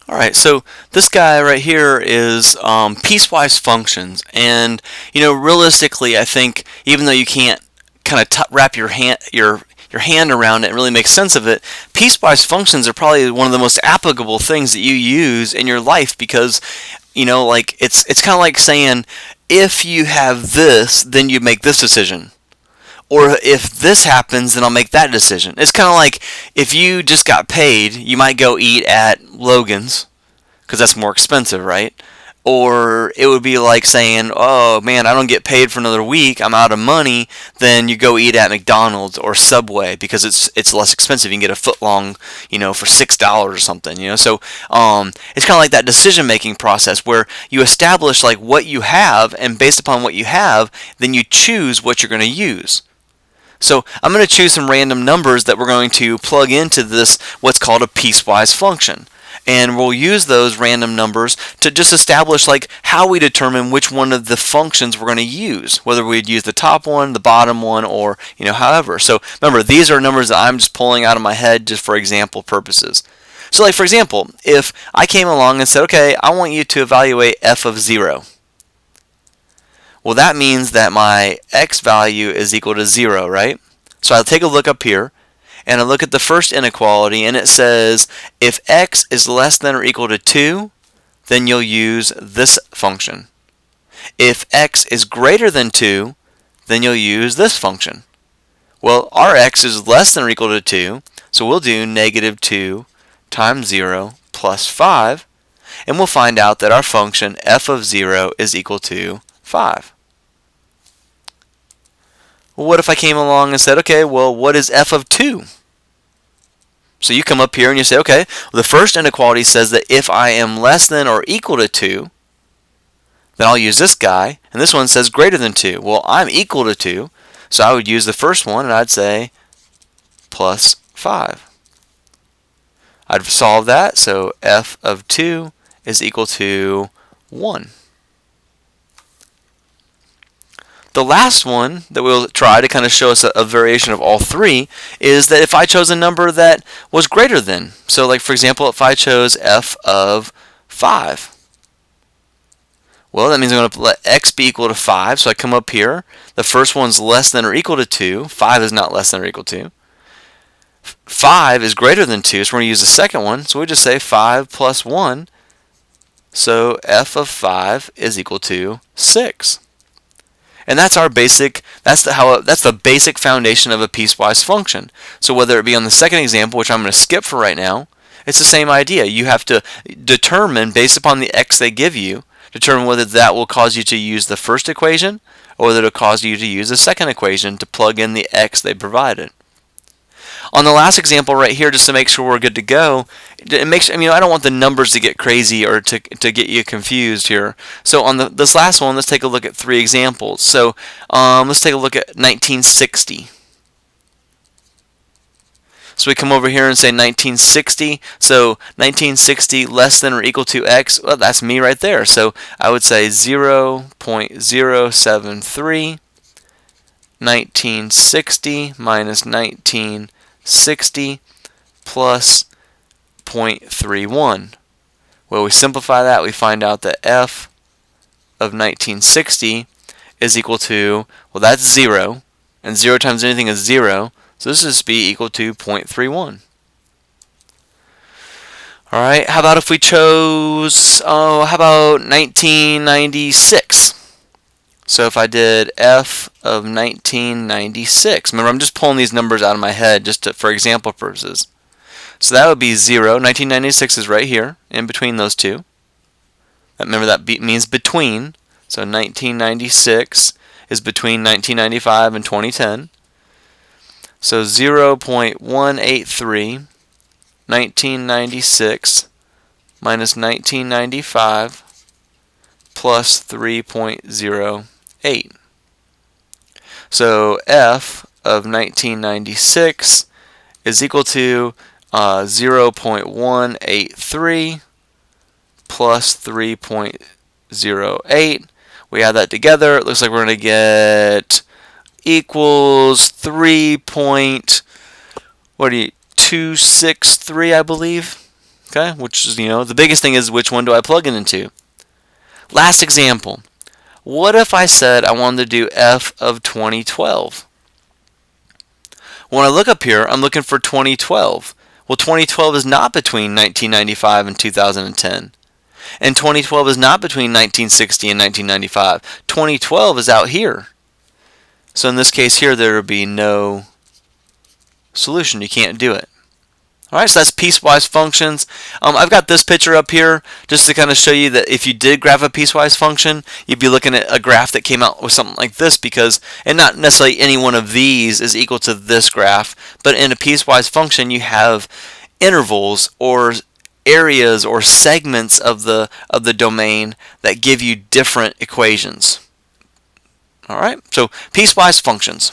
Alright, so this guy right here is piecewise functions, and realistically, I think even though you can't kind of wrap your hand around it and really make sense of it, piecewise functions are probably one of the most applicable things that you use in your life because like it's kind of like saying if you have this, then you make this decision. Or if this happens, then I'll make that decision. It's kind of like if you just got paid, you might go eat at Logan's because that's more expensive, right? Or it would be like saying, oh man, I don't get paid for another week, I'm out of money, then you go eat at McDonald's or Subway because it's less expensive. You can get a foot long, for $6 or something, So it's kind of like that decision making process where you establish like what you have, and based upon what you have, then you choose what you're going to use. So I'm going to choose some random numbers that we're going to plug into this what's called a piecewise function. And we'll use those random numbers to just establish like how we determine which one of the functions we're going to use, whether we'd use the top one, the bottom one, or however. So remember, these are numbers that I'm just pulling out of my head just for example purposes. So like for example, if I came along and said, okay, I want you to evaluate f of 0. Well, that means that my x value is equal to 0, right? So I'll take a look up here, and I look at the first inequality, and it says if x is less than or equal to 2, then you'll use this function. If x is greater than 2, then you'll use this function. Well, our x is less than or equal to 2, so we'll do negative 2 times 0 plus 5, and we'll find out that our function f of 0 is equal to 5. Well, what if I came along and said, okay, well, what is f of 2? So you come up here and you say, okay, well, the first inequality says that if I am less than or equal to 2, then I'll use this guy, and this one says greater than 2. Well, I'm equal to 2, so I would use the first one, and I'd say plus 5. I'd solve that, so f of 2 is equal to 1. The last one that we'll try to kind of show us a variation of all three is that if I chose a number that was greater than. So like for example, if I chose f of 5. Well, that means I'm going to let x be equal to 5. So I come up here. The first one's less than or equal to 2. 5 is not less than or equal to. 5 is greater than 2, so we're going to use the second one. So we just say 5 plus 1. So f of 5 is equal to 6. And that's our basic, that's the basic foundation of a piecewise function. So whether it be on the second example, which I'm going to skip for right now, it's the same idea. You have to determine, based upon the x they give you, determine whether that will cause you to use the first equation or whether it will cause you to use the second equation to plug in the x they provided. On the last example right here, just to make sure we're good to go, it makes, I don't want the numbers to get crazy or to get you confused here. So on this last one, let's take a look at 3 examples. So let's take a look at 1960. So we come over here and say 1960. So 1960 less than or equal to x. Well, that's me right there. So I would say 0.073. 1960 minus 1960 plus 0.31. Well, we simplify that, we find out that f of 1960 is equal to, well, that's 0, and 0 times anything is 0, so this is be equal to 0.31. Alright, how about if we chose, how about 1996? So if I did f of 1996, remember I'm just pulling these numbers out of my head just for example purposes. So that would be 0. 1996 is right here, in between those two. Remember that means between. So 1996 is between 1995 and 2010. So 0.183, 1996 minus 1995 plus 3.08. So f of 1996 is equal to 0.183 plus 3.08. We add that together. It looks like we're going to get equals 3.263, I believe. Okay, which is, the biggest thing is which one do I plug it into? Last example. What if I said I wanted to do f of 2012? When I look up here, I'm looking for 2012. Well, 2012 is not between 1995 and 2010. And 2012 is not between 1960 and 1995. 2012 is out here. So in this case here, there would be no solution. You can't do it. Alright, so that's piecewise functions. I've got this picture up here just to kind of show you that if you did graph a piecewise function, you'd be looking at a graph that came out with something like this, because, and not necessarily any one of these is equal to this graph, but in a piecewise function you have intervals or areas or segments of the domain that give you different equations. Alright, so piecewise functions.